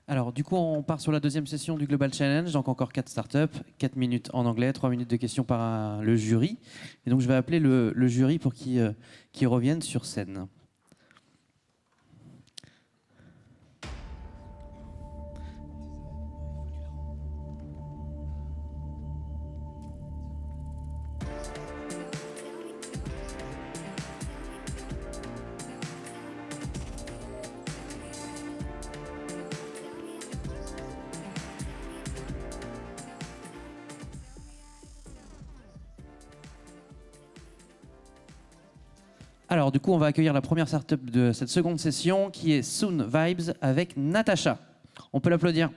Alors, du coup, on part sur la deuxième session du Global Challenge. Donc, encore 4 startups, 4 minutes en anglais, 3 minutes de questions par le jury. Et donc, je vais appeler le jury pour qu'il revienne sur scène. Alors, du coup, on va accueillir la première startup de cette seconde session, qui est Soonvibes avec Natacha. On peut l'applaudir.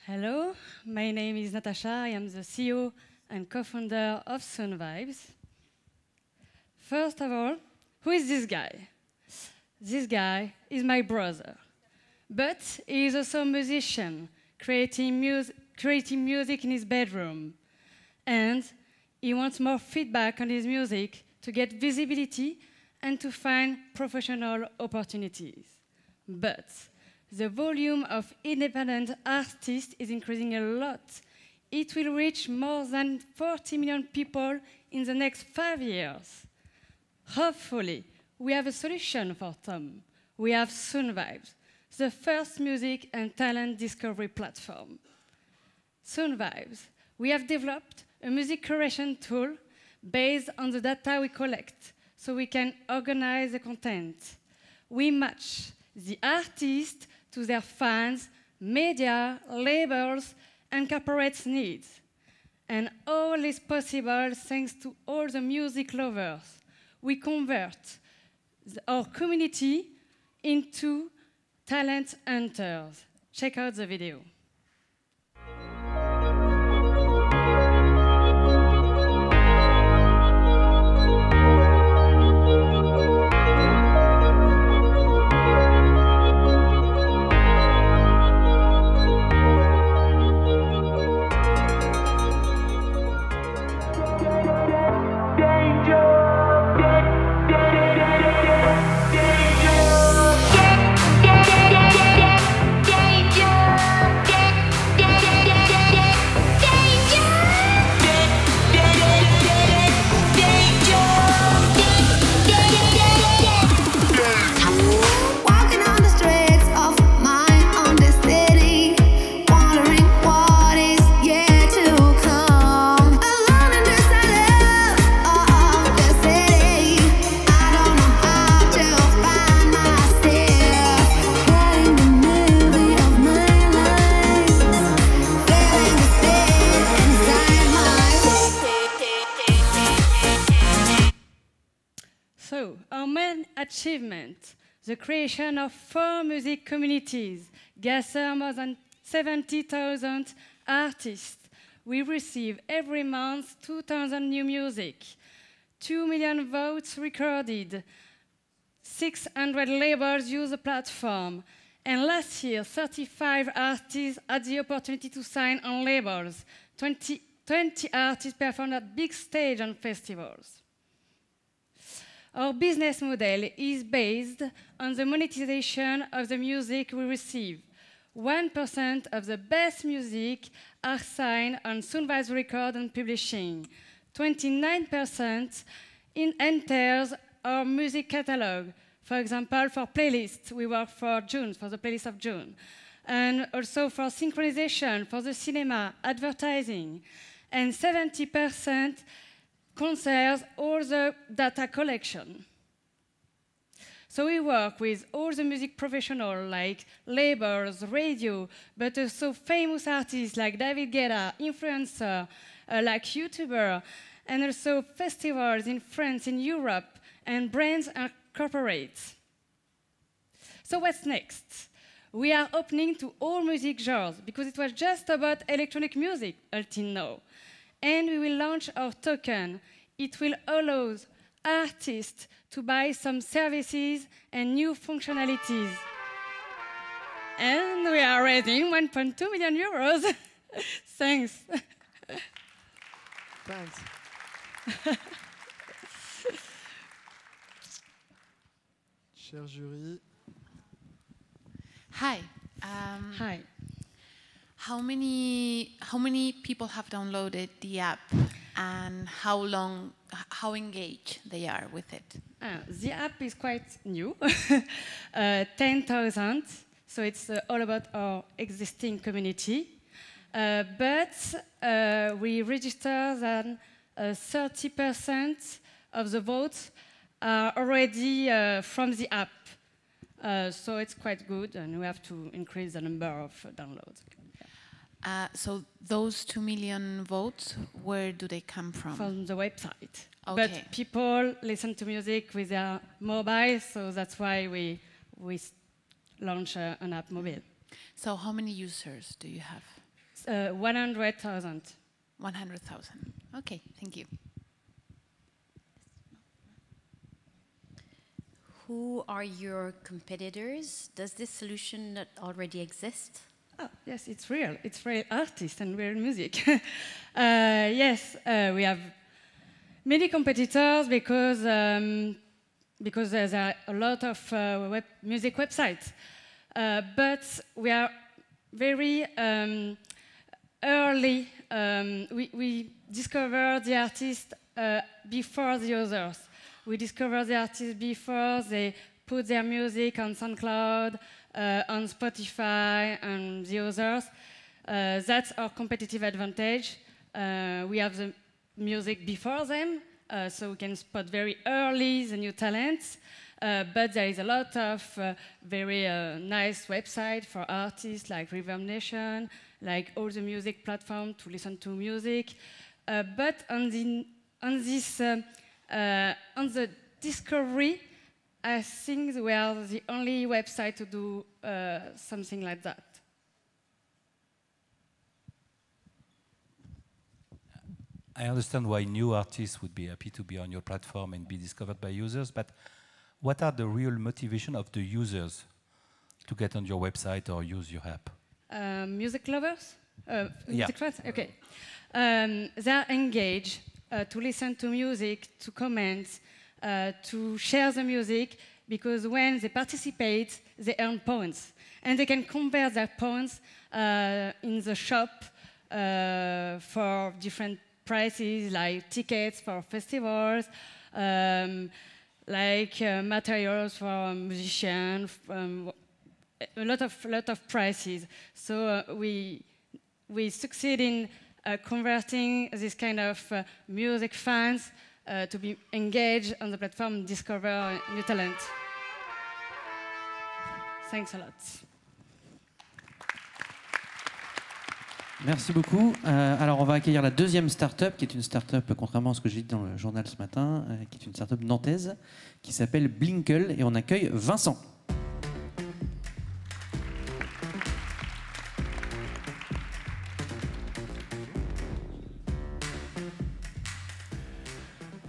Hello, my name is Natasha. I am the CEO and co-founder of Soonvibes. First of all, who is this guy? This guy is my brother. But he is also a musician, creating music in his bedroom. And he wants more feedback on his music to get visibility and to find professional opportunities. But the volume of independent artists is increasing a lot. It will reach more than 40 million people in the next 5 years. Hopefully, we have a solution for Tom. We have Soonvibes, the first music and talent discovery platform. Soonvibes, we have developed a music curation tool based on the data we collect, so we can organize the content. We match the artist to their fans, media, labels, and corporate needs. And all is possible thanks to all the music lovers. We convert our community into talent hunters. Check out the video. So, our main achievement, the creation of 4 music communities, gather more than 70,000 artists. We receive every month 2,000 new music, 2 million votes recorded, 600 labels use the platform, and last year 35 artists had the opportunity to sign on labels. 20 artists performed at big stage on festivals. Our business model is based on the monetization of the music we receive. 1% of the best music are signed on Soonvibes Record and Publishing. 29% enters our music catalog. For example, for playlists, we work for June, for the playlist of June. And also for synchronization, for the cinema, advertising. And 70% concerns all the data collection. So we work with all the music professionals like labels, radio, but also famous artists like David Guetta, influencer, like YouTuber, and also festivals in France, in Europe, and brands and corporates. So what's next? We are opening to all music genres because it was just about electronic music until now. And we will launch our token. It will allow artists to buy some services and new functionalities. And we are raising 1.2 million euros. Thanks. Thanks. Cher jury. Hi. Hi. How many people have downloaded the app, and how engaged they are with it? The app is quite new, 10,000. So it's all about our existing community. But we register that 30% of the votes are already from the app. So it's quite good, and we have to increase the number of downloads. So those 2 million votes, where do they come from? From the website. Okay. But people listen to music with their mobile, so that's why we launch an app mobile. So how many users do you have? 100,000. 100,000. Okay, thank you. Who are your competitors? Does this solution not already exist? Oh, yes, it's real. It's real artists and real music. Yes, we have many competitors because there are a lot of music websites. But we are very early. We discover the artist before the others. We discover the artists before they put their music on SoundCloud, on Spotify, and the others. That's our competitive advantage. We have the music before them, so we can spot very early the new talents. But there is a lot of very nice websites for artists like Reverb Nation, like all the music platforms to listen to music. But on the discovery, I think we are the only website to do something like that. I understand why new artists would be happy to be on your platform and be discovered by users, but what are the real motivation of the users to get on your website or use your app? Music lovers? Music fans? Okay. They are engaged to listen to music, to comment, to share the music, because when they participate, they earn points. And they can compare their points in the shop for different prices, like tickets for festivals, like materials for musicians, a lot of prices. So we succeed in converting this kind of music fans to be engaged on the platform, discover new talent. Thanks a lot. Merci beaucoup. Alors, on va accueillir la deuxième start-up, qui est une start-up, contrairement à ce que j'ai dit dans le journal ce matin, qui est une start-up nantaise, qui s'appelle Blinkl, et on accueille Vincent.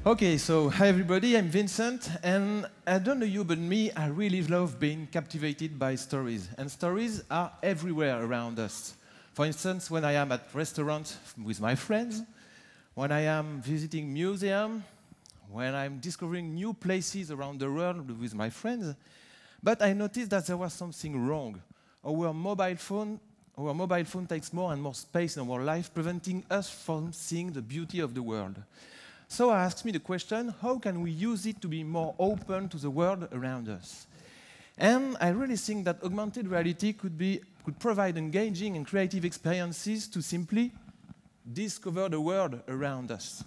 Okay, so hi everybody, I'm Vincent, and I don't know you, but me, I really love being captivated by stories. And stories are everywhere around us. For instance, when I am at restaurants with my friends, when I am visiting museums, when I'm discovering new places around the world with my friends. But I noticed that there was something wrong. Our mobile phone takes more and more space in our life, preventing us from seeing the beauty of the world. So I asked me the question, how can we use it to be more open to the world around us? And I really think that augmented reality could provide engaging and creative experiences to simply discover the world around us.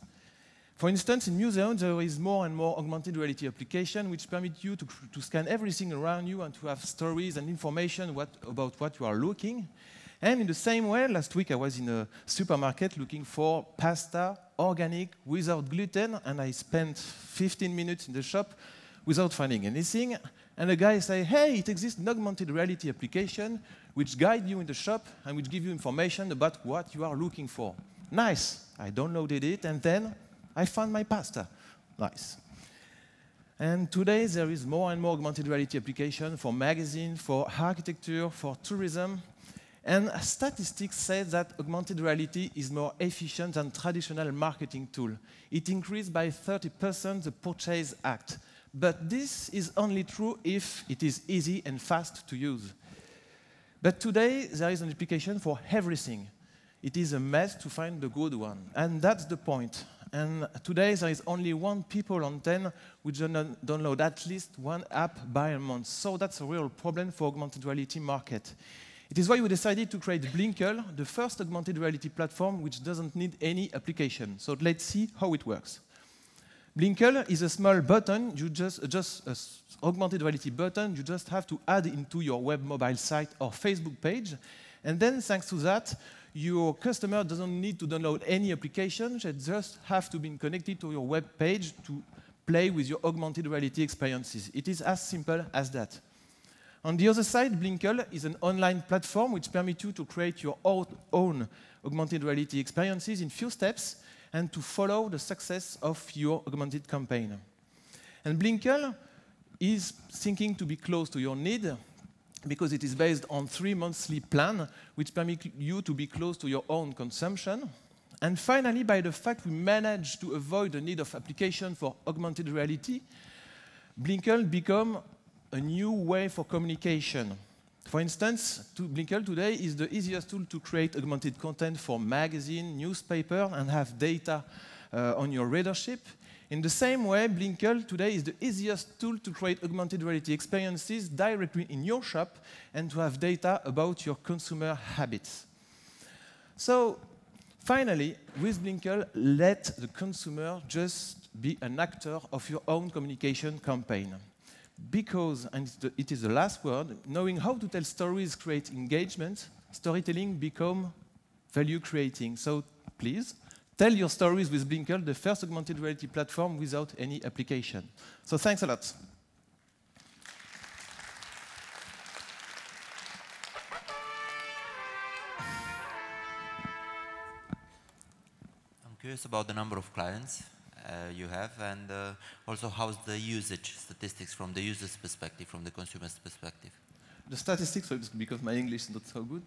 For instance, in museums, there is more and more augmented reality applications which permit you to scan everything around you and to have stories and information about what you are looking. And in the same way, last week I was in a supermarket looking for pasta, organic, without gluten, and I spent 15 minutes in the shop without finding anything. And the guy said, hey, it exists an augmented reality application which guides you in the shop and which gives you information about what you are looking for. Nice. I downloaded it, and then I found my pasta. Nice. And today there is more and more augmented reality application for magazines, for architecture, for tourism. And statistics say that augmented reality is more efficient than traditional marketing tool. It increased by 30% the purchase act. But this is only true if it is easy and fast to use. But today, there is an application for everything. It is a mess to find the good one. And that's the point. And today, there is only 1 people on 10 which download at least 1 app by a month. So that's a real problem for augmented reality market. It is why we decided to create Blinkl, the first augmented reality platform which doesn't need any application. So let's see how it works. Blinkl is a small button, you just an augmented reality button, you just have to add into your web mobile site or Facebook page. And then thanks to that, your customer doesn't need to download any application, they just have to be connected to your web page to play with your augmented reality experiences. It is as simple as that. On the other side, Blinkl is an online platform which permits you to create your own augmented reality experiences in few steps and to follow the success of your augmented campaign. And Blinkl is thinking to be close to your need because it is based on 3 monthly plan which permit you to be close to your own consumption. And finally, by the fact we managed to avoid the need of application for augmented reality, Blinkl become a new way for communication. For instance, Blinkl today is the easiest tool to create augmented content for magazine, newspaper, and have data on your readership. In the same way, Blinkl today is the easiest tool to create augmented reality experiences directly in your shop and to have data about your consumer habits. So, finally, with Blinkl, let the consumer just be an actor of your own communication campaign. Because, and it is the last word, knowing how to tell stories create engagement, storytelling become value creating. So please, tell your stories with Blinkl, the first augmented reality platform without any application. So thanks a lot. I'm curious about the number of clients you have, and also how's the usage statistics from the user's perspective, from the consumer's perspective? The statistics, because my English is not so good,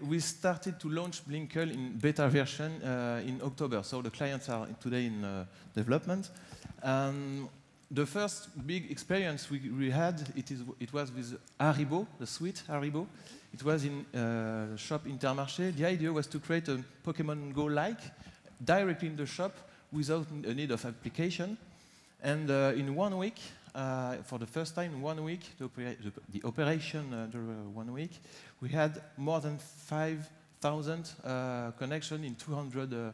we started to launch Blinkl in beta version in October, so the clients are today in development. The first big experience we had, it was with Haribo, the sweet Haribo. It was in shop Intermarché. The idea was to create a Pokemon Go-like directly in the shop without a need of application. And in 1 week, for the first time in 1 week, the operation during 1 week, we had more than 5,000 connections in 200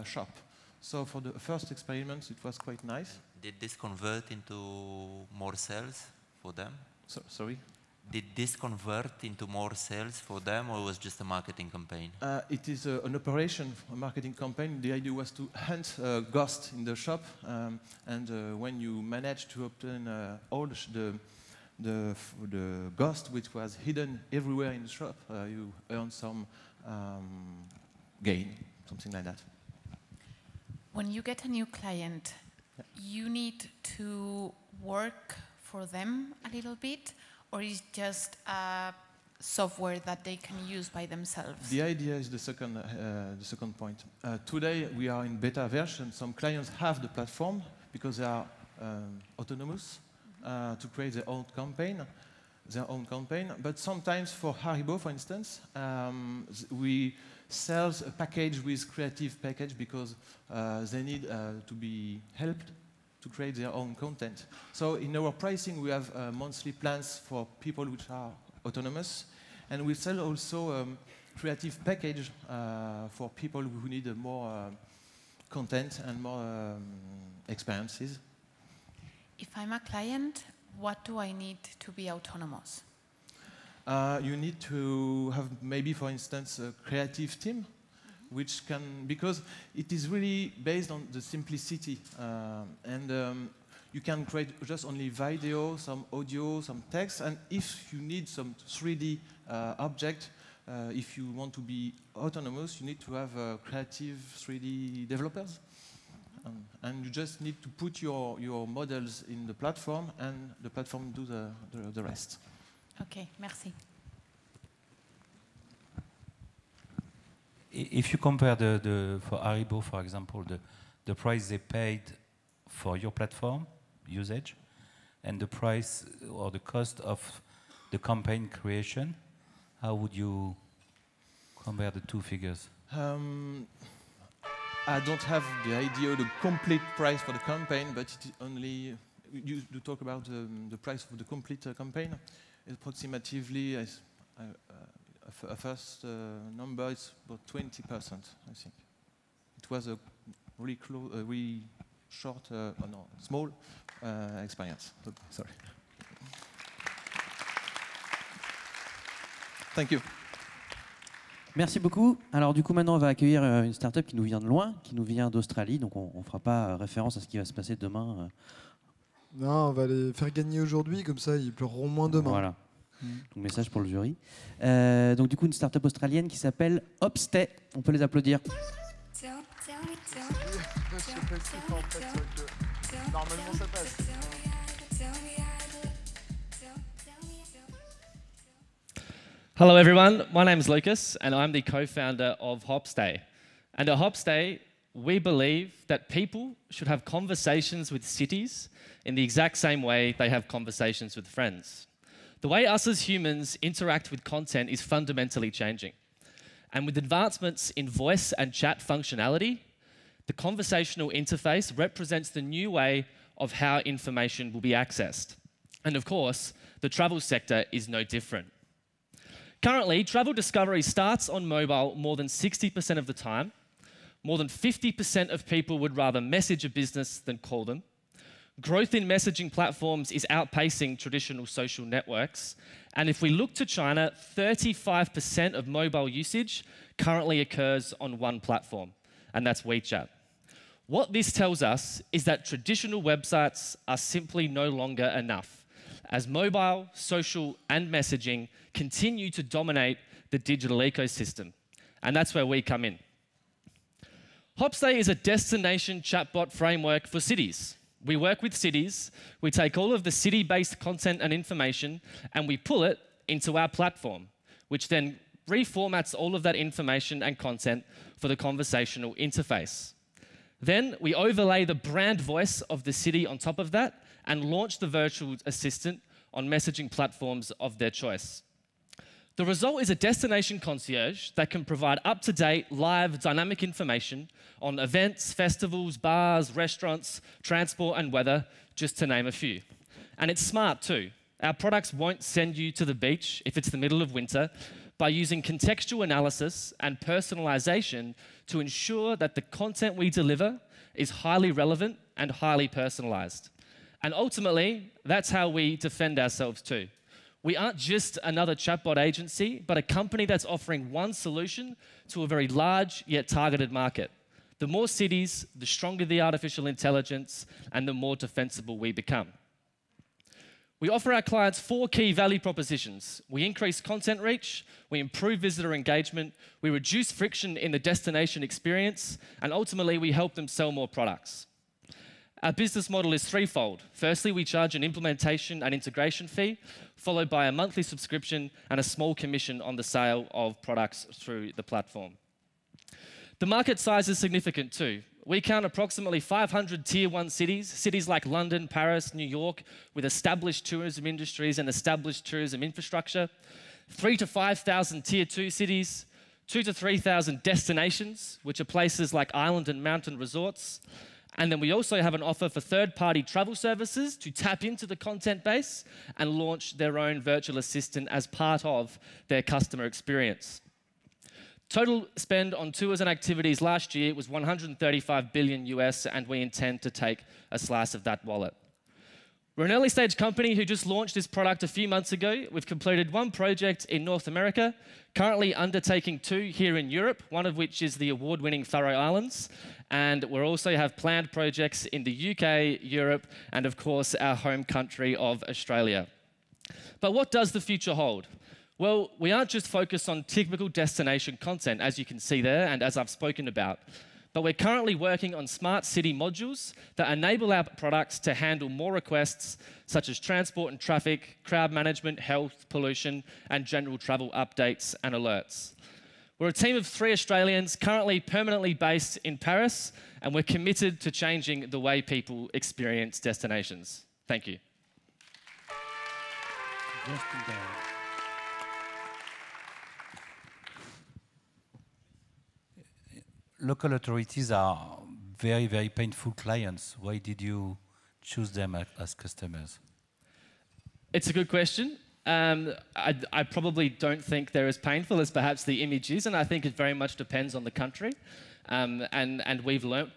shops. So for the first experiment, it was quite nice. Did this convert into more sales for them? Sorry? Did this convert into more sales for them, or was just a marketing campaign? It is an operation, a marketing campaign. The idea was to hunt ghosts in the shop, and when you manage to obtain all the ghost which was hidden everywhere in the shop, you earn some gain, something like that. When you get a new client, you need to work for them a little bit, or is it just software that they can use by themselves? The idea is the second point. Today we are in beta version. Some clients have the platform because they are autonomous to create their own campaign. But sometimes for Haribo, for instance, we sell a package with creative package because they need to be helped to create their own content. So in our pricing, we have monthly plans for people which are autonomous, and we sell also creative package for people who need more content and more experiences. If I'm a client, what do I need to be autonomous? You need to have maybe, for instance, a creative team, which can, because it is really based on the simplicity, and you can create just only video, some audio, some text, and if you need some 3D object, if you want to be autonomous, you need to have creative 3D developers, and you just need to put your models in the platform, and the platform do the rest. Okay, merci. if you compare for Haribo, for example, the price they paid for your platform usage and the price or the cost of the campaign creation, how would you compare the two figures? I don't have the idea of the complete price for the campaign, but it is only, you talk about the price of the complete campaign. Approximately, a first number is about 20%, I think. It was a really really short, small experience. Sorry. Thank you. Merci beaucoup. Alors du coup, maintenant, on va accueillir une start-up qui nous vient de loin, qui nous vient d'Australie. Donc on ne fera pas référence à ce qui va se passer demain. Non, on va les faire gagner aujourd'hui, comme ça ils pleureront moins demain. Voilà. Donc message pour le jury. Donc du coup, une start-up australienne qui s'appelle Hopstay. On peut les applaudir. Normalement ça passe. Hello everyone, my name is Lucas and I'm the co-founder of Hopstay. And at Hopstay, we believe that people should have conversations with cities in the exact same way they have conversations with friends. The way us as humans interact with content is fundamentally changing. And with advancements in voice and chat functionality, the conversational interface represents the new way of how information will be accessed. And of course, the travel sector is no different. Currently, travel discovery starts on mobile more than 60% of the time. More than 50% of people would rather message a business than call them. Growth in messaging platforms is outpacing traditional social networks. And if we look to China, 35% of mobile usage currently occurs on one platform, and that's WeChat. What this tells us is that traditional websites are simply no longer enough, as mobile, social, and messaging continue to dominate the digital ecosystem. And that's where we come in. Hopstay is a destination chatbot framework for cities. We work with cities, we take all of the city-based content and information, and we pull it into our platform, which then reformats all of that information and content for the conversational interface. Then we overlay the brand voice of the city on top of that and launch the virtual assistant on messaging platforms of their choice. The result is a destination concierge that can provide up-to-date, live, dynamic information on events, festivals, bars, restaurants, transport and weather, just to name a few. And it's smart too. Our products won't send you to the beach if it's the middle of winter by using contextual analysis and personalization to ensure that the content we deliver is highly relevant and highly personalized. And ultimately, that's how we defend ourselves too. We aren't just another chatbot agency, but a company that's offering one solution to a very large yet targeted market. The more cities, the stronger the artificial intelligence, and the more defensible we become. We offer our clients 4 key value propositions. We increase content reach, we improve visitor engagement, we reduce friction in the destination experience, and ultimately we help them sell more products. Our business model is threefold. Firstly, we charge an implementation and integration fee, followed by a monthly subscription and a small commission on the sale of products through the platform. The market size is significant too. We count approximately 500 tier 1 cities like London, Paris, New York, with established tourism industries and established tourism infrastructure, 3,000 to 5,000 tier 2 cities, 2,000 to 3,000 destinations, which are places like island and mountain resorts. And then we also have an offer for third-party travel services to tap into the content base and launch their own virtual assistant as part of their customer experience. Total spend on tours and activities last year was $135 billion US, and we intend to take a slice of that wallet. We're an early stage company who just launched this product a few months ago. We've completed 1 project in North America, currently undertaking 2 here in Europe, one of which is the award-winning Faroe Islands. And we also have planned projects in the UK, Europe, and of course, our home country of Australia. But what does the future hold? Well, we aren't just focused on typical destination content, as you can see there, and as I've spoken about. But we're currently working on smart city modules that enable our products to handle more requests, such as transport and traffic, crowd management, health, pollution, and general travel updates and alerts. We're a team of 3 Australians currently permanently based in Paris, and we're committed to changing the way people experience destinations. Thank you. Local authorities are very, very painful clients. Why did you choose them as customers? It's a good question. I probably don't think they're as painful as perhaps the image is, and I think it very much depends on the country. And we've learnt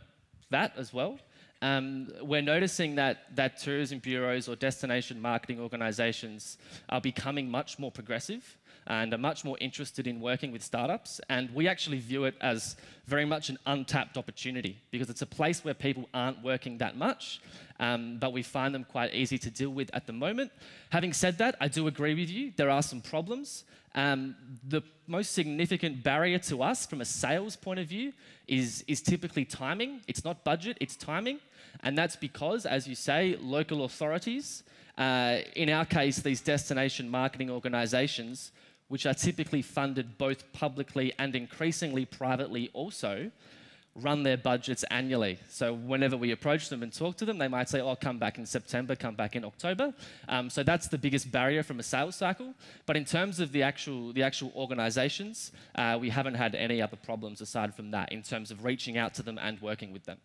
that as well. We're noticing that tourism bureaus or destination marketing organisations are becoming much more progressive and are much more interested in working with startups. And we actually view it as very much an untapped opportunity because it's a place where people aren't working that much, but we find them quite easy to deal with at the moment. Having said that, I do agree with you. There are some problems. The most significant barrier to us from a sales point of view is typically timing. It's not budget, it's timing. And that's because, as you say, local authorities, in our case, these destination marketing organisations, which are typically funded both publicly and increasingly privately also, run their budgets annually. So whenever we approach them and talk to them, they might say, oh, come back in September, come back in October. So that's the biggest barrier from a sales cycle. But in terms of the actual organisations, we haven't had any other problems aside from that in terms of reaching out to them and working with them.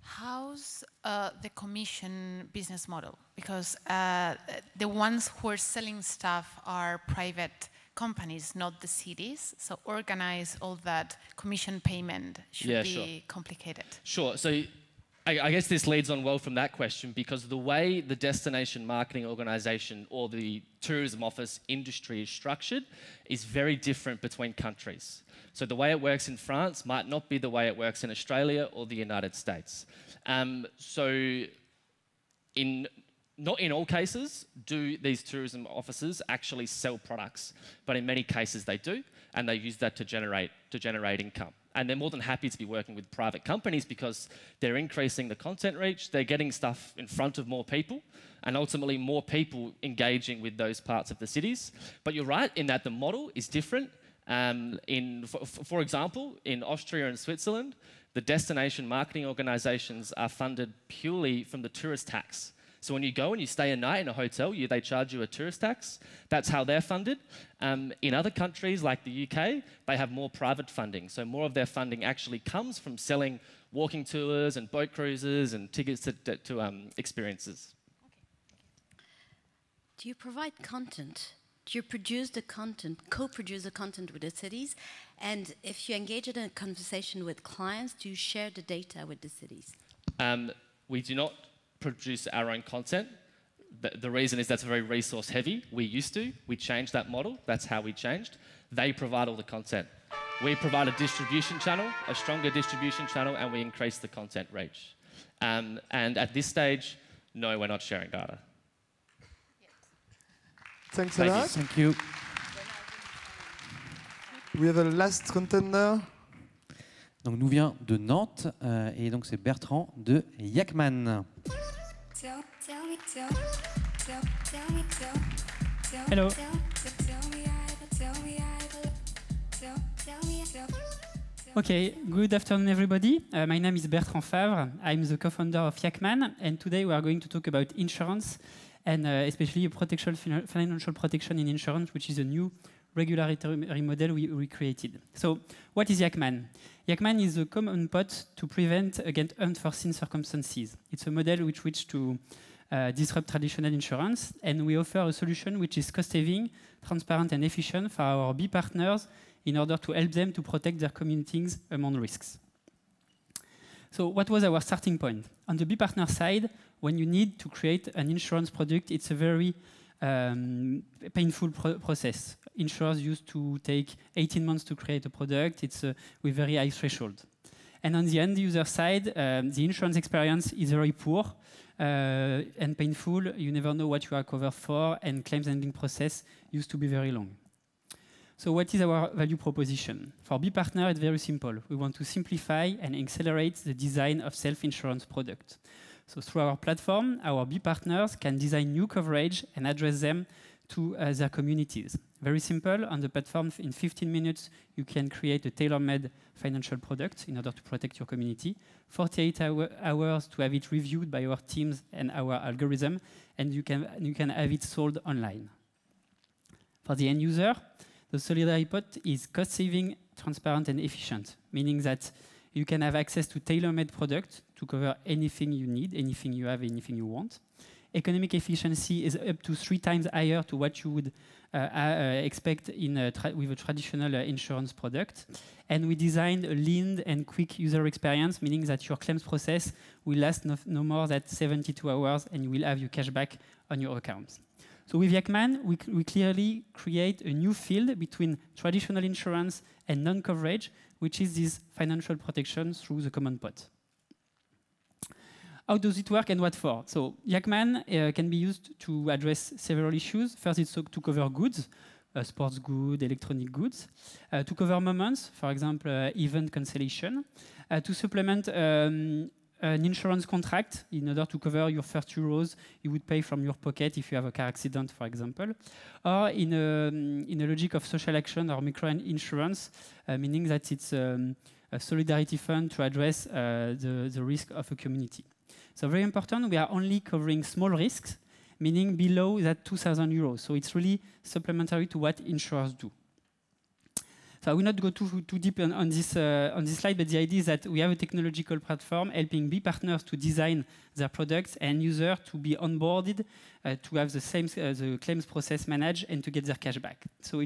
How's the commission business model? Because the ones who are selling stuff are private companies, not the cities. So organize all that commission payment should be complicated. Sure. So I guess this leads on well from that question because the way the destination marketing organisation or the tourism office industry is structured is very different between countries. So the way it works in France might not be the way it works in Australia or the United States. Not in all cases do these tourism offices actually sell products, but in many cases they do, and they use that to generate income. And they're more than happy to be working with private companies because they're increasing the content reach, they're getting stuff in front of more people, and ultimately more people engaging with those parts of the cities. But you're right in that the model is different. For example, in Austria and Switzerland, the destination marketing organisations are funded purely from the tourist tax. So when you go and you stay a night in a hotel, they charge you a tourist tax. That's how they're funded. In other countries like the UK, they have more private funding. So more of their funding actually comes from selling walking tours and boat cruises and tickets to experiences. Do you provide content? Do you produce the content, co-produce the content with the cities? And if you engage in a conversation with clients, do you share the data with the cities? We do not produce our own content. The reason is that's very resource heavy. We used to. We changed that model. That's how we changed. They provide all the content. We provide a distribution channel, a stronger distribution channel, and we increase the content reach. And at this stage, no, we're not sharing data. Thanks a lot. Thank you. We have a last contender. Donc nous vient de Nantes et donc c'est Bertrand de Yakman. Hello. Okay, good afternoon everybody. My name is Bertrand Favre. I'm the co-founder of Yakman, and today we are going to talk about insurance and especially financial protection in insurance, which is a new regulatory model we created. So what is Yakman? Yakman is a common pot to prevent against unforeseen circumstances. It's a model which to disrupt traditional insurance, and we offer a solution which is cost-saving, transparent and efficient for our B partners in order to help them to protect their communities among risks. So what was our starting point? On the B partner side, when you need to create an insurance product, it's a very painful process. Insurers used to take 18 months to create a product. It's with very high threshold. And on the end user side, the insurance experience is very poor and painful. You never know what you are covered for, and claims handling process used to be very long. So what is our value proposition? For B partner, it's very simple. We want to simplify and accelerate the design of self-insurance product. So through our platform, our B partners can design new coverage and address them to their communities. Very simple. On the platform, in 15 minutes, you can create a tailor-made financial product in order to protect your community. 48 hours to have it reviewed by our teams and our algorithm, and you can have it sold online. For the end user, the Solidarity Pot is cost-saving, transparent, and efficient, meaning that you can have access to tailor-made products to cover anything you need, anything you have, anything you want. Economic efficiency is up to 3 times higher to what you would expect with a traditional insurance product. And we designed a lean and quick user experience, meaning that your claims process will last no more than 72 hours and you will have your cash back on your account. So with Yakman, we clearly create a new field between traditional insurance and non-coverage, which is this financial protection through the common pot. How does it work and what for? So Yakman can be used to address several issues. First, it's to cover goods, sports goods, electronic goods. To cover moments, for example, event cancellation. To supplement an insurance contract in order to cover your first euros you would pay from your pocket if you have a car accident, for example. Or in a logic of social action or micro-insurance, meaning that it's a solidarity fund to address the risk of a community. So very important, we are only covering small risks, meaning below that 2,000 euros. So it's really supplementary to what insurers do. So I will not go too deep on this slide, but the idea is that we have a technological platform helping B partners to design their products and users to be onboarded, to have the claims process managed and to get their cash back. So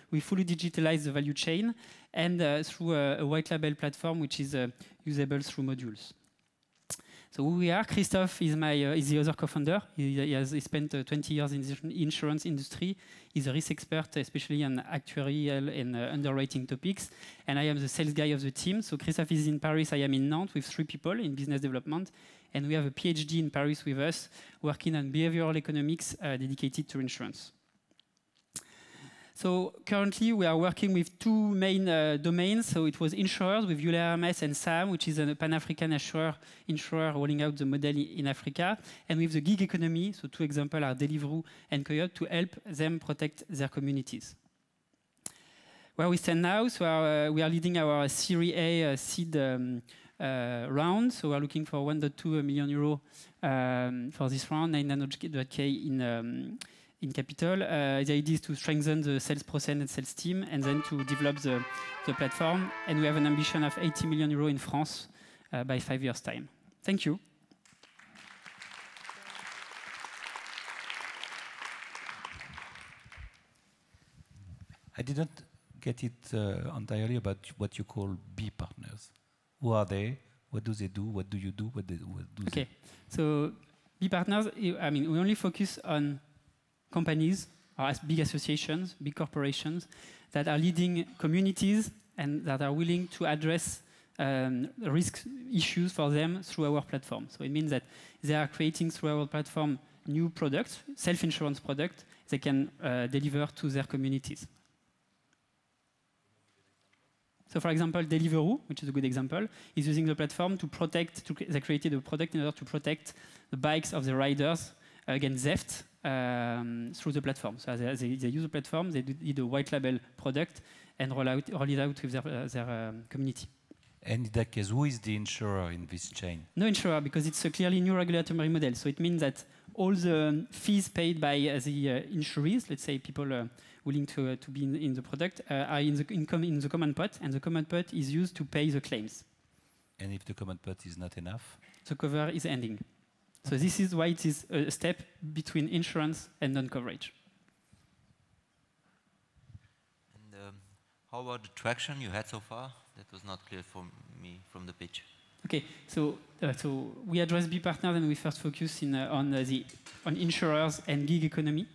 we fully digitalize the value chain and through a white label platform which is usable through modules. So who we are, Christophe is the other co-founder. He spent 20 years in the insurance industry. He's a risk expert, especially on actuarial and underwriting topics. And I am the sales guy of the team. So Christophe is in Paris, I am in Nantes with 3 people in business development. And we have a PhD in Paris with us, working on behavioral economics dedicated to insurance. So currently we are working with 2 main domains. So it was insurers with Euler Hermes and SAM, which is a Pan-African insurer rolling out the model in Africa. And with the gig economy, so 2 examples are Deliveroo and Coyote, to help them protect their communities. Where we stand now, so we are leading our Series A seed round. So we are looking for 1.2 million euro for this round, 900K in capital. The idea is to strengthen the sales process and sales team, and then to develop the platform. And we have an ambition of 80 million euros in France by 5 years' time. Thank you. I didn't get it entirely about what you call B partners. Who are they? What do they do? What do you do? What do okay. So B partners, I mean, we only focus on companies or big associations, big corporations that are leading communities and that are willing to address risk issues for them through our platform. So it means that they are creating through our platform new products, self-insurance products, they can deliver to their communities. So for example, Deliveroo, which is a good example, is using the platform to protect, they created a product in order to protect the bikes of the riders against theft through the platform. So they use the platform, they did a white label product and roll it out with their community. And in that case, who is the insurer in this chain? No insurer, because it's a clearly new regulatory model. So it means that all the fees paid by the insurees, let's say people willing to be in the product, are in the common pot, and the common pot is used to pay the claims. And if the common pot is not enough? The cover is ending. So this is why it is a step between insurance and non-coverage. And how about the traction you had so far? That was not clear for me from the pitch. Okay, so we address B partners and we first focus on insurers and gig economy.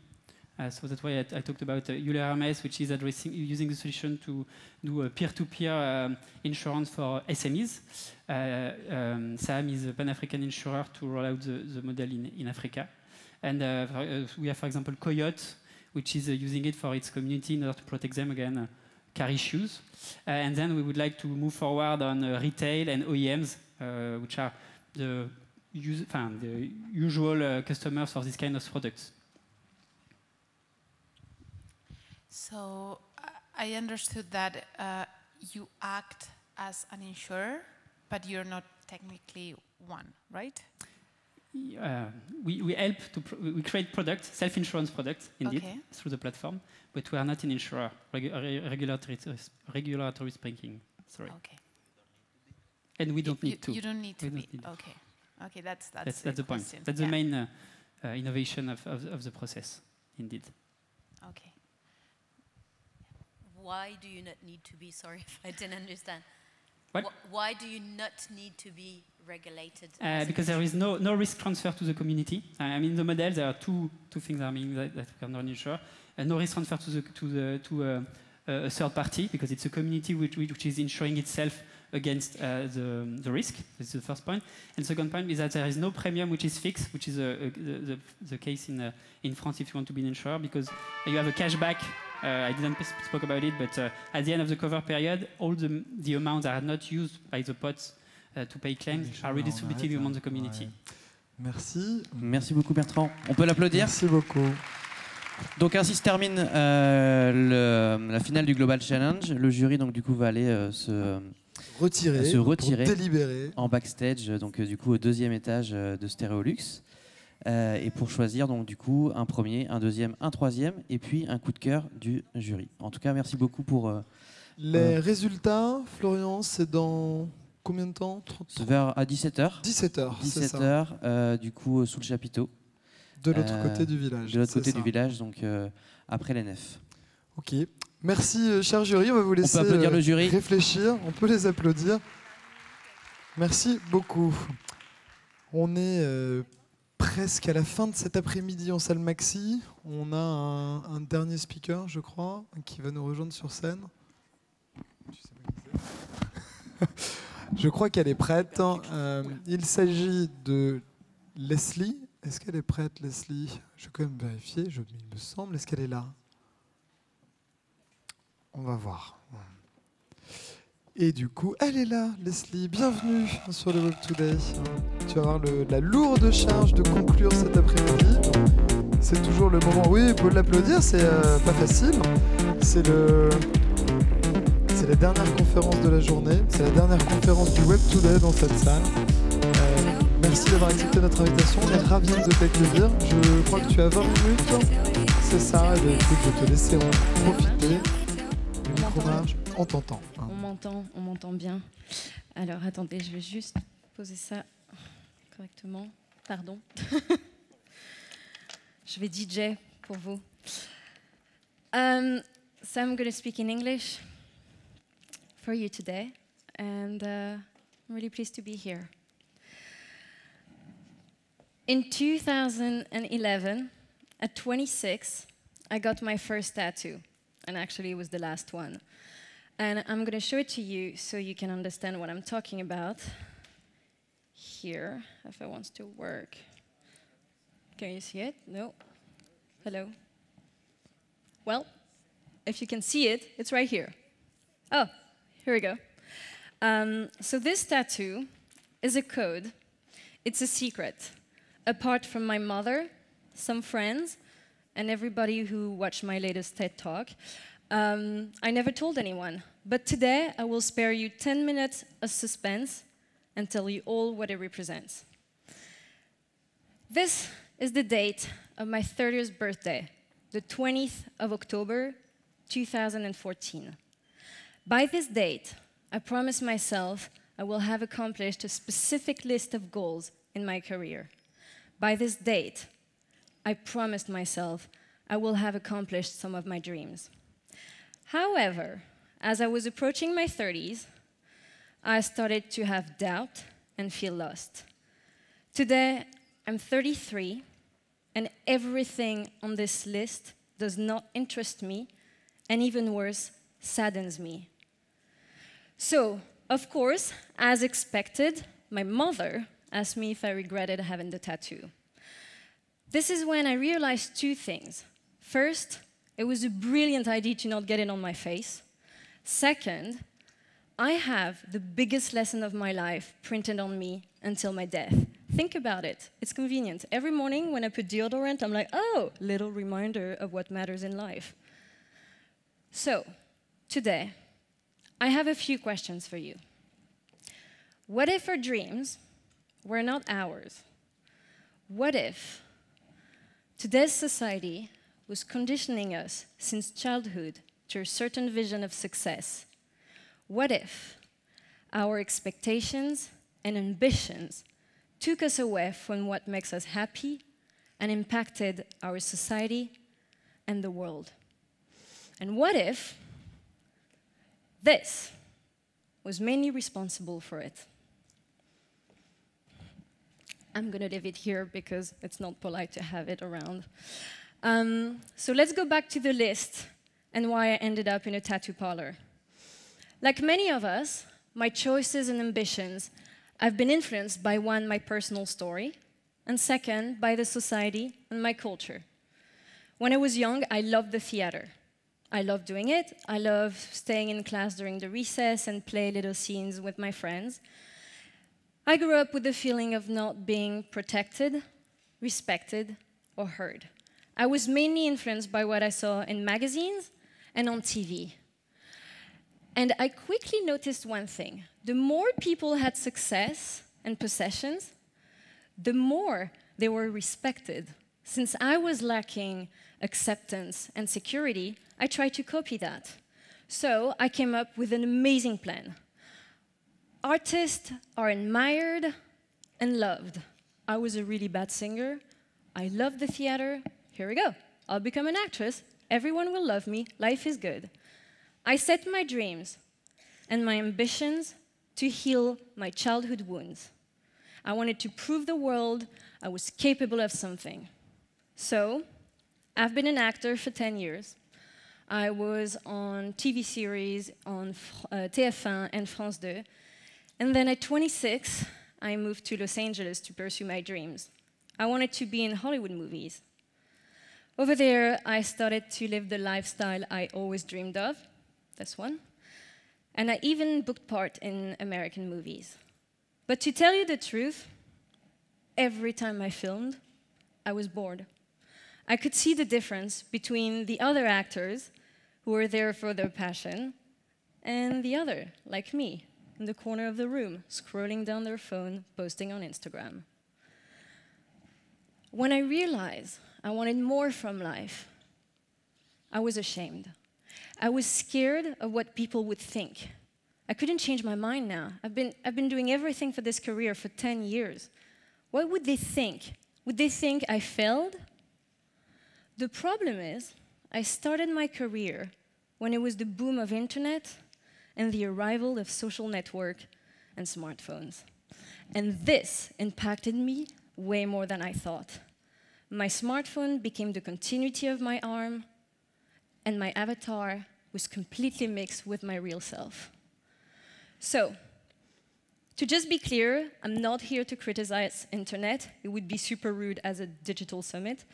So that's why I talked about Euler Hermes, which is using the solution to do a peer-to-peer insurance for SMEs. SAM is a Pan-African insurer to roll out the model in Africa. And we have, for example, Coyote, which is using it for its community in order to protect them against car issues. And then we would like to move forward on retail and OEMs, which are the usual customers for this kind of products. So I understood that you act as an insurer, but you're not technically one, right? We help we create products, self-insurance products, indeed, through the platform, but we are not an insurer, regulatory speaking. Sorry. Okay. And we don't need to. You don't need to be. Okay. Okay, that's the point. That's the main innovation of the process, indeed. Okay. Why do you not need to be? Sorry if I didn't understand. What? Why do you not need to be regulated? Because there is no risk transfer to the community. I mean, in the model there are two things that we cannot insure. No risk transfer to a third party, because it's a community which is insuring itself against the risk. This is the first point. And the second point is that there is no premium which is fixed, which is the case in France if you want to be an insurer, because you have a cashback. I didn't speak about it, but at the end of the cover period, all the amounts that are not used by the pots to pay claims are redistributed among the community. Ouais. Merci. Merci beaucoup Bertrand. On peut l'applaudir? Merci beaucoup. Donc ainsi se termine la finale du Global Challenge. Le jury donc du coup va aller se retirer pour délibérer en backstage, donc du coup au deuxième étage de Stereolux, et pour choisir donc du coup un premier, un deuxième, un troisième et puis un coup de cœur du jury. En tout cas, merci beaucoup pour les résultats. Florian, c'est dans combien de temps? Vers à 17h. 17h, du coup sous le chapiteau. De l'autre côté du village. De l'autre côté du village, donc après les nefs. Ok. Merci, cher jury. On va vous laisser le jury. Réfléchir. On peut les applaudir. Merci beaucoup. On est presque à la fin de cet après-midi en salle Maxi. On a un dernier speaker, je crois, qui va nous rejoindre sur scène. Je crois qu'elle est prête. Il s'agit de Leslie. Est-ce qu'elle est prête, Leslie? Je vais quand même vérifier, il me semble. Est-ce qu'elle est là? On va voir. Et du coup, elle est là, Leslie. Bienvenue sur le Web2day. Tu vas avoir la lourde charge de conclure cet après-midi. C'est toujours le moment. Oui, il faut l'applaudir, c'est pas facile. C'est la dernière conférence de la journée. C'est la dernière conférence du Web2day dans cette salle. Merci d'avoir accepté notre invitation, on est ravis de t'accueillir. Je crois que tu as 20 minutes, c'est ça, et bien, écoute, je vais te laisser en profiter. Le micro marche, on t'entend. On m'entend bien. Alors attendez, je vais juste poser ça correctement. Pardon. Je vais DJ pour vous. So I'm going to speak in English for you today, and I'm really pleased to be here. In 2011, at 26, I got my first tattoo, and actually it was the last one. And I'm going to show it to you so you can understand what I'm talking about. Here, if it wants to work. Can you see it? No? Hello? Well, if you can see it, it's right here. Oh, here we go. So this tattoo is a code. It's a secret. Apart from my mother, some friends, and everybody who watched my latest TED Talk, I never told anyone. But today, I will spare you 10 minutes of suspense and tell you all what it represents. This is the date of my 30th birthday, the 20th of October, 2014. By this date, I promised myself I will have accomplished a specific list of goals in my career. By this date, I promised myself I will have accomplished some of my dreams. However, as I was approaching my 30s, I started to have doubt and feel lost. Today, I'm 33, and everything on this list does not interest me, and even worse, saddens me. So, of course, as expected, my mother asked me if I regretted having the tattoo. This is when I realized two things. First, it was a brilliant idea to not get it on my face. Second, I have the biggest lesson of my life printed on me until my death. Think about it. It's convenient. Every morning when I put deodorant, I'm like, oh, little reminder of what matters in life. So, today, I have a few questions for you. What if our dreams were not ours? What if today's society was conditioning us since childhood to a certain vision of success? What if our expectations and ambitions took us away from what makes us happy and impacted our society and the world? And what if this was mainly responsible for it? I'm going to leave it here because it's not polite to have it around. So let's go back to the list and why I ended up in a tattoo parlor. Like many of us, my choices and ambitions have been influenced by one, my personal story, and second, by the society and my culture. When I was young, I loved the theater. I loved doing it. I loved staying in class during the recess and play little scenes with my friends. I grew up with the feeling of not being protected, respected, or heard. I was mainly influenced by what I saw in magazines and on TV. And I quickly noticed one thing. The more people had success and possessions, the more they were respected. Since I was lacking acceptance and security, I tried to copy that. So I came up with an amazing plan. Artists are admired and loved. I was a really bad singer. I loved the theater. Here we go. I'll become an actress. Everyone will love me. Life is good. I set my dreams and my ambitions to heal my childhood wounds. I wanted to prove the world I was capable of something. So, I've been an actor for 10 years. I was on TV series on TF1 and France 2. And then at 26, I moved to Los Angeles to pursue my dreams. I wanted to be in Hollywood movies. Over there, I started to live the lifestyle I always dreamed of. This one. And I even booked part in American movies. But to tell you the truth, every time I filmed, I was bored. I could see the difference between the other actors who were there for their passion and the other, like me, in the corner of the room, scrolling down their phone, posting on Instagram. When I realized I wanted more from life, I was ashamed. I was scared of what people would think. I couldn't change my mind now. I've been doing everything for this career for 10 years. What would they think? Would they think I failed? The problem is, I started my career when it was the boom of internet and the arrival of social network and smartphones. And this impacted me way more than I thought. My smartphone became the continuity of my arm, and my avatar was completely mixed with my real self. So, to just be clear, I'm not here to criticize internet. It would be super rude as a digital summit.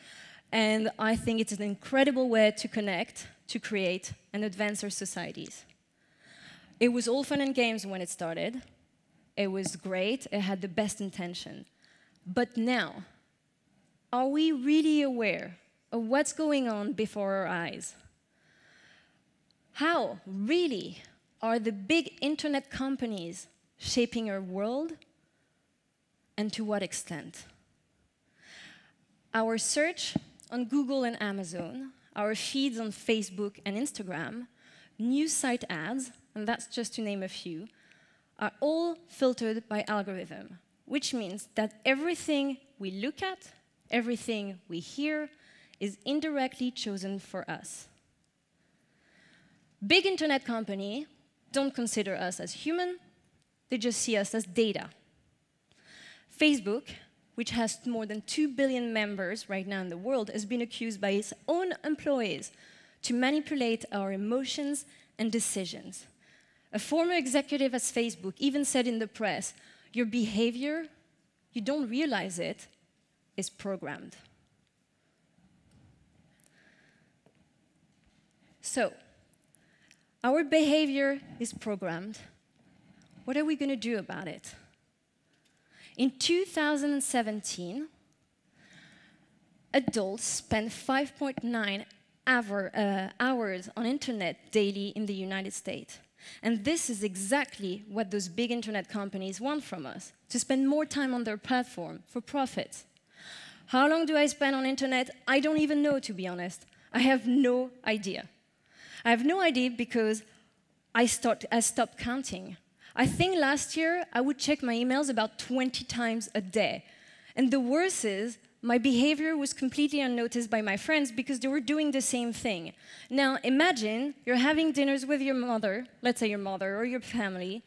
And I think it's an incredible way to connect, to create, and advance our societies. It was all fun and games when it started. It was great. It had the best intention. But now, are we really aware of what's going on before our eyes? How, really, are the big internet companies shaping our world, and to what extent? Our search on Google and Amazon, our feeds on Facebook and Instagram, news site ads, and that's just to name a few, are all filtered by algorithm, which means that everything we look at, everything we hear, is indirectly chosen for us. Big internet companies don't consider us as human, they just see us as data. Facebook, which has more than 2 billion members right now in the world, has been accused by its own employees to manipulate our emotions and decisions. A former executive at Facebook even said in the press, "Your behavior, you don't realize it, is programmed." So, our behavior is programmed. What are we going to do about it? In 2017, adults spent 5.9 hours on internet daily in the United States. And this is exactly what those big internet companies want from us, to spend more time on their platform for profit. How long do I spend on internet? I don't even know, to be honest. I have no idea. I have no idea because I stopped counting. I think last year I would check my emails about 20 times a day. And the worst is, my behavior was completely unnoticed by my friends because they were doing the same thing. Now, imagine you're having dinners with your mother, let's say your mother or your family,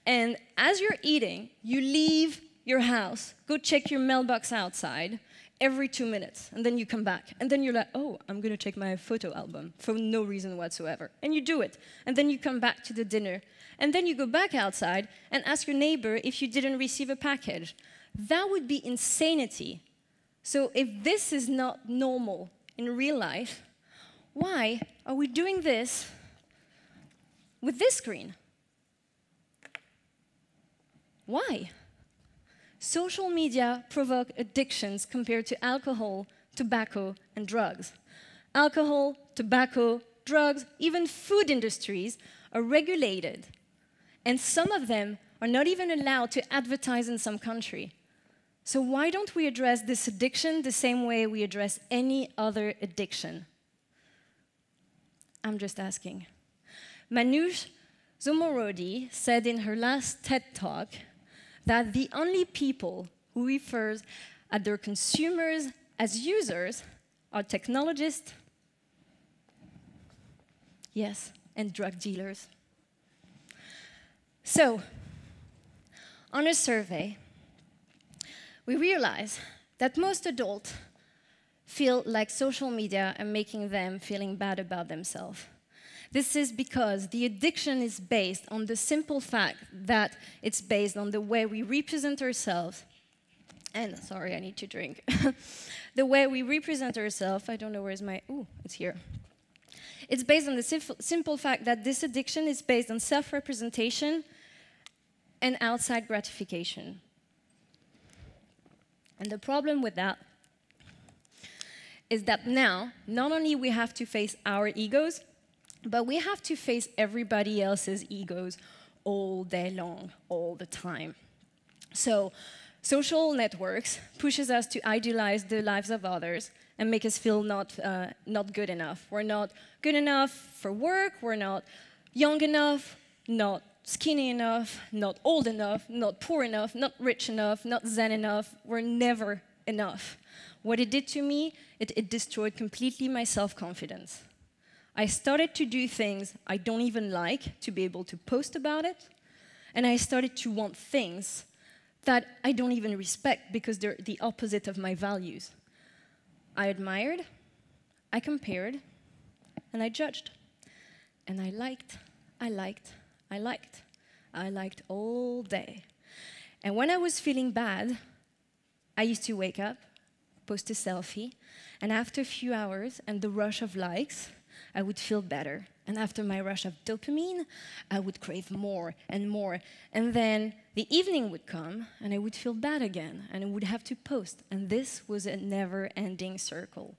and as you're eating, you leave your house, go check your mailbox outside every 2 minutes, and then you come back. And then you're like, oh, I'm going to check my photo album for no reason whatsoever. And you do it. And then you come back to the dinner. And then you go back outside and ask your neighbor if you didn't receive a package. That would be insanity. So if this is not normal in real life, why are we doing this with this screen? Why? Social media provoke addictions compared to alcohol, tobacco, and drugs. Alcohol, tobacco, drugs, even food industries are regulated. And some of them are not even allowed to advertise in some country. So why don't we address this addiction the same way we address any other addiction? I'm just asking. Manoush Zomorodi said in her last TED Talk that the only people who refers at their consumers as users are technologists, yes, and drug dealers. So, on a survey, we realize that most adults feel like social media are making them feeling bad about themselves. This is because the addiction is based on the simple fact that it's based on the way we represent ourselves. And, sorry, I need to drink. The way we represent ourselves, I don't know where's my, ooh, it's here. It's based on the simple fact that this addiction is based on self-representation and outside gratification. And the problem with that is that now, not only we have to face our egos, but we have to face everybody else's egos all day long, all the time. So, social networks pushes us to idealize the lives of others and make us feel not good enough. We're not good enough for work, we're not young enough, not skinny enough, not old enough, not poor enough, not rich enough, not zen enough. We're never enough. What it did to me, it destroyed completely my self-confidence. I started to do things I don't even like to be able to post about it, and I started to want things that I don't even respect because they're the opposite of my values. I admired, I compared, and I judged. And I liked, I liked, I liked. I liked all day. And when I was feeling bad, I used to wake up, post a selfie, and after a few hours and the rush of likes, I would feel better. And after my rush of dopamine, I would crave more and more. And then the evening would come, and I would feel bad again, and I would have to post. And this was a never-ending circle.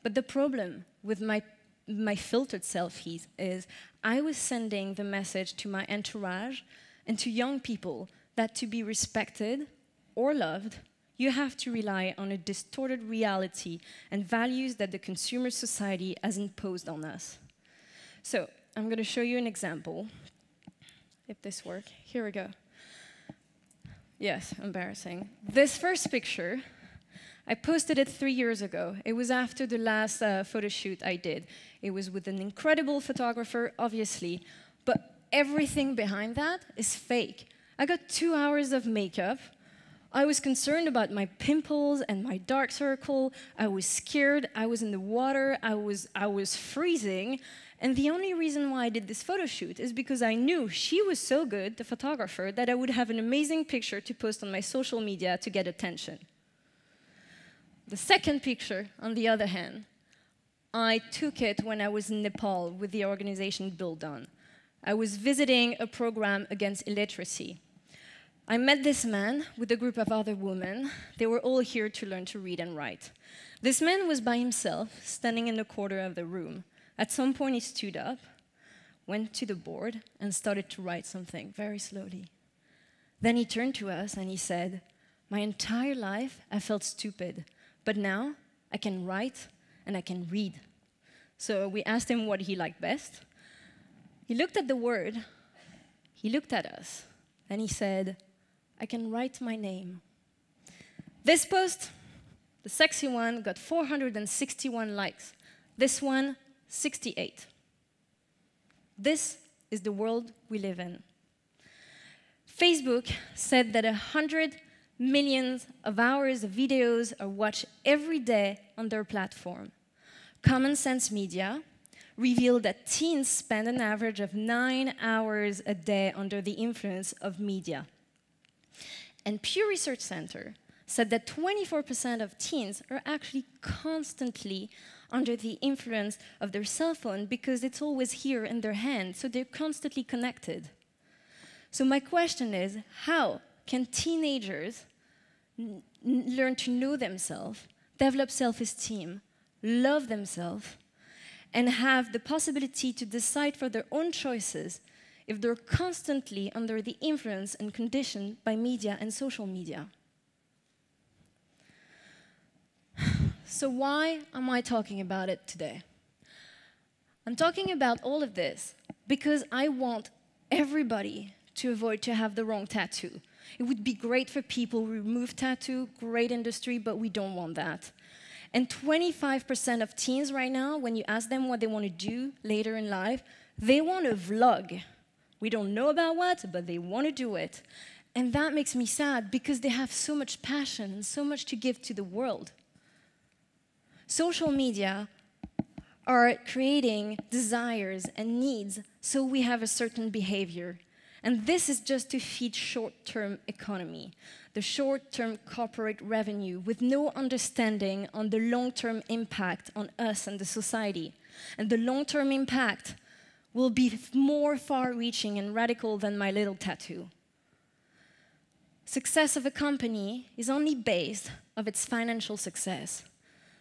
But the problem with my filtered selfies is I was sending the message to my entourage and to young people that to be respected or loved, you have to rely on a distorted reality and values that the consumer society has imposed on us. So I'm going to show you an example. If this works, here we go. Yes, embarrassing. This first picture, I posted it 3 years ago. It was after the last photo shoot I did. It was with an incredible photographer, obviously, but everything behind that is fake. I got 2 hours of makeup. I was concerned about my pimples and my dark circle. I was scared. I was in the water. I was freezing. And the only reason why I did this photo shoot is because I knew she was so good, the photographer, that I would have an amazing picture to post on my social media to get attention. The second picture, on the other hand, I took it when I was in Nepal with the organization Build On. I was visiting a program against illiteracy. I met this man with a group of other women. They were all here to learn to read and write. This man was by himself, standing in the corner of the room. At some point, he stood up, went to the board, and started to write something very slowly. Then he turned to us and he said, "My entire life, I felt stupid, but now I can write and I can read." So we asked him what he liked best. He looked at the word, he looked at us, and he said, "I can write my name." This post, the sexy one, got 461 likes. This one, 68. This is the world we live in. Facebook said that 100 million hours of videos are watched every day on their platform. Common Sense Media revealed that teens spend an average of 9 hours a day under the influence of media. And Pew Research Center said that 24% of teens are actually constantly under the influence of their cell phone because it's always here in their hand, so they're constantly connected. So my question is, how can teenagers learn to know themselves, develop self-esteem, love themselves, and have the possibility to decide for their own choices if they're constantly under the influence and conditioned by media and social media? So why am I talking about it today? I'm talking about all of this because I want everybody to avoid to have the wrong tattoo. It would be great for people who remove tattoo, great industry, but we don't want that. And 25% of teens right now, when you ask them what they want to do later in life, they want to vlog. We don't know about what, but they want to do it. And that makes me sad because they have so much passion and so much to give to the world. Social media are creating desires and needs, so we have a certain behavior. And this is just to feed short-term economy, the short-term corporate revenue with no understanding on the long-term impact on us and the society. And the long-term impact will be more far-reaching and radical than my little tattoo. Success of a company is only based on its financial success.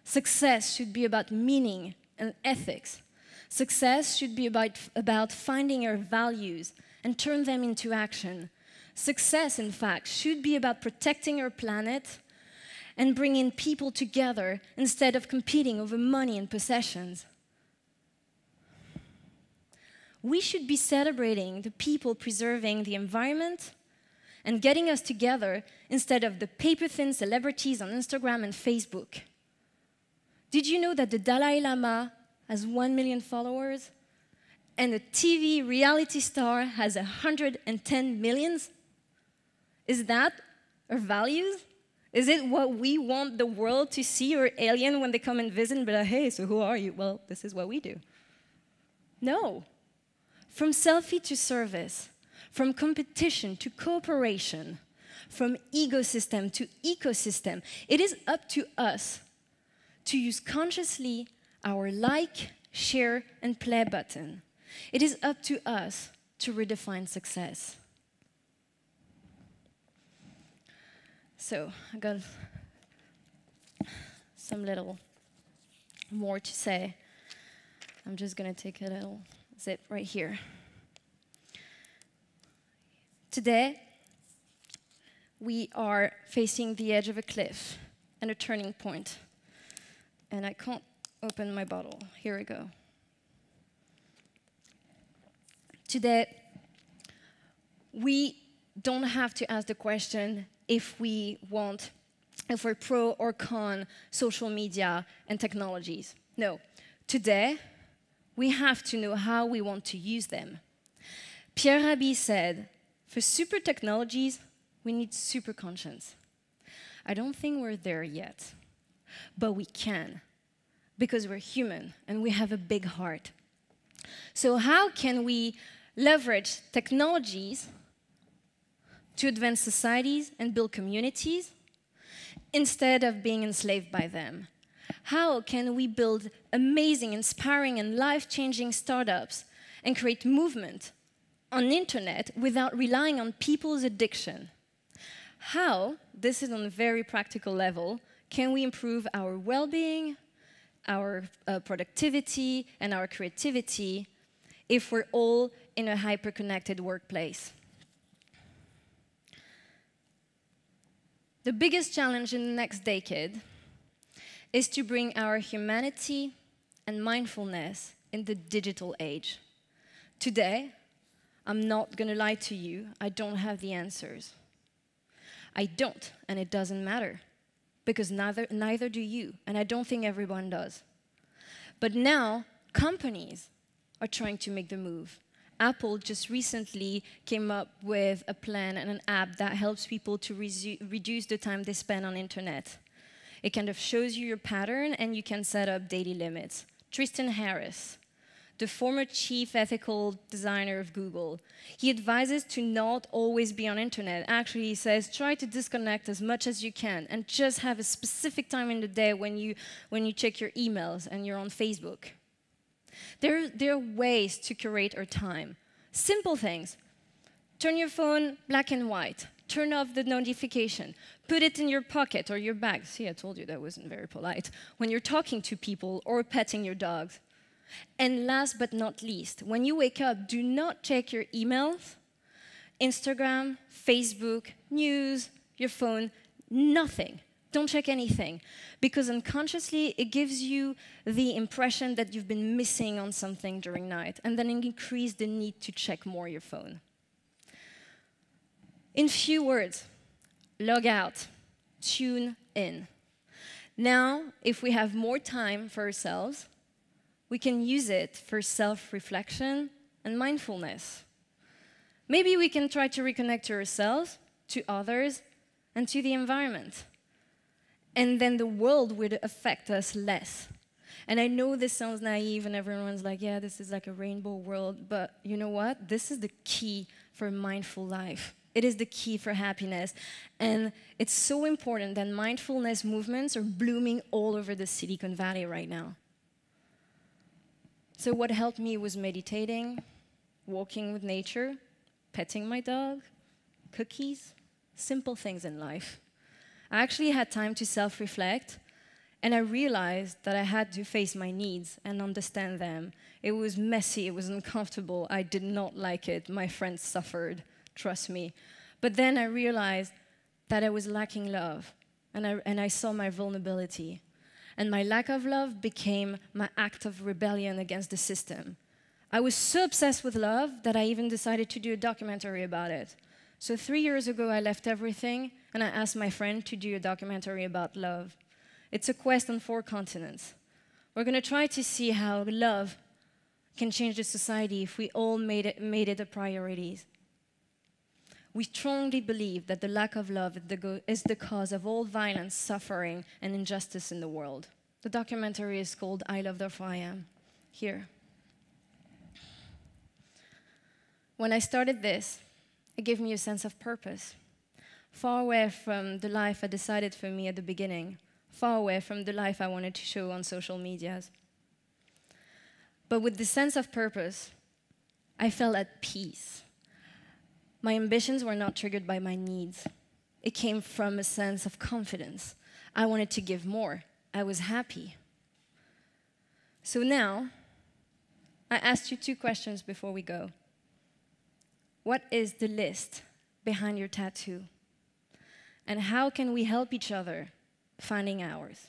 Success should be about meaning and ethics. Success should be about finding our values and turn them into action. Success, in fact, should be about protecting our planet and bringing people together instead of competing over money and possessions. We should be celebrating the people preserving the environment and getting us together instead of the paper-thin celebrities on Instagram and Facebook. Did you know that the Dalai Lama has 1 million followers? And a TV reality star has 110 million? Is that our values? Is it what we want the world to see or alien when they come and visit and be like, hey, so who are you? Well, this is what we do. No. From selfie to service, from competition to cooperation, from ecosystem to ecosystem, it is up to us to use consciously our like, share, and play button. It is up to us to redefine success. So I got some little more to say. I'm just going to take a little zip right here. Today, we are facing the edge of a cliff and a turning point. And I can't open my bottle. Here we go. Today, we don't have to ask the question if we're pro or con social media and technologies. No. Today, we have to know how we want to use them. Pierre Rabhi said, for super technologies, we need super conscience. I don't think we're there yet, but we can, because we're human and we have a big heart. So how can we leverage technologies to advance societies and build communities instead of being enslaved by them? How can we build amazing, inspiring, and life-changing startups and create movement on the internet without relying on people's addiction? How, this is on a very practical level, can we improve our well-being, our productivity, and our creativity if we're all in a hyper-connected workplace? The biggest challenge in the next decade is to bring our humanity and mindfulness in the digital age. Today, I'm not going to lie to you, I don't have the answers. I don't, and it doesn't matter, because neither do you, and I don't think everyone does. But now, companies are trying to make the move. Apple just recently came up with a plan and an app that helps people to reduce the time they spend on internet. It kind of shows you your pattern, and you can set up daily limits. Tristan Harris, the former chief ethical designer of Google, he advises to not always be on internet. Actually, he says, try to disconnect as much as you can and just have a specific time in the day when you check your emails and you're on Facebook. There are ways to curate our time. Simple things. Turn your phone black and white. Turn off the notification. Put it in your pocket or your bag. See, I told you that wasn't very polite. When you're talking to people or petting your dogs. And last but not least, when you wake up, do not check your emails, Instagram, Facebook, news, your phone, nothing. Don't check anything, because unconsciously it gives you the impression that you've been missing on something during night, and then it increases the need to check more your phone. In few words, log out, tune in. Now, if we have more time for ourselves, we can use it for self-reflection and mindfulness. Maybe we can try to reconnect to ourselves, to others, and to the environment. And then the world would affect us less. And I know this sounds naive and everyone's like, yeah, this is like a rainbow world, but you know what? This is the key for a mindful life. It is the key for happiness. And it's so important that mindfulness movements are blooming all over the Silicon Valley right now. So what helped me was meditating, walking with nature, petting my dog, cookies, simple things in life. I actually had time to self-reflect, and I realized that I had to face my needs and understand them. It was messy, it was uncomfortable, I did not like it, my friends suffered, trust me. But then I realized that I was lacking love, and I saw my vulnerability. And my lack of love became my act of rebellion against the system. I was so obsessed with love that I even decided to do a documentary about it. So 3 years ago, I left everything, and I asked my friend to do a documentary about love. It's a quest on 4 continents. We're going to try to see how love can change the society if we all made it a priority. We strongly believe that the lack of love is the cause of all violence, suffering, and injustice in the world. The documentary is called I Love Therefore I Am. Here. When I started this, it gave me a sense of purpose. Far away from the life I decided for me at the beginning. Far away from the life I wanted to show on social medias. But with the sense of purpose, I felt at peace. My ambitions were not triggered by my needs. It came from a sense of confidence. I wanted to give more. I was happy. So now, I asked you 2 questions before we go. What is the list behind your tattoo? And how can we help each other finding ours?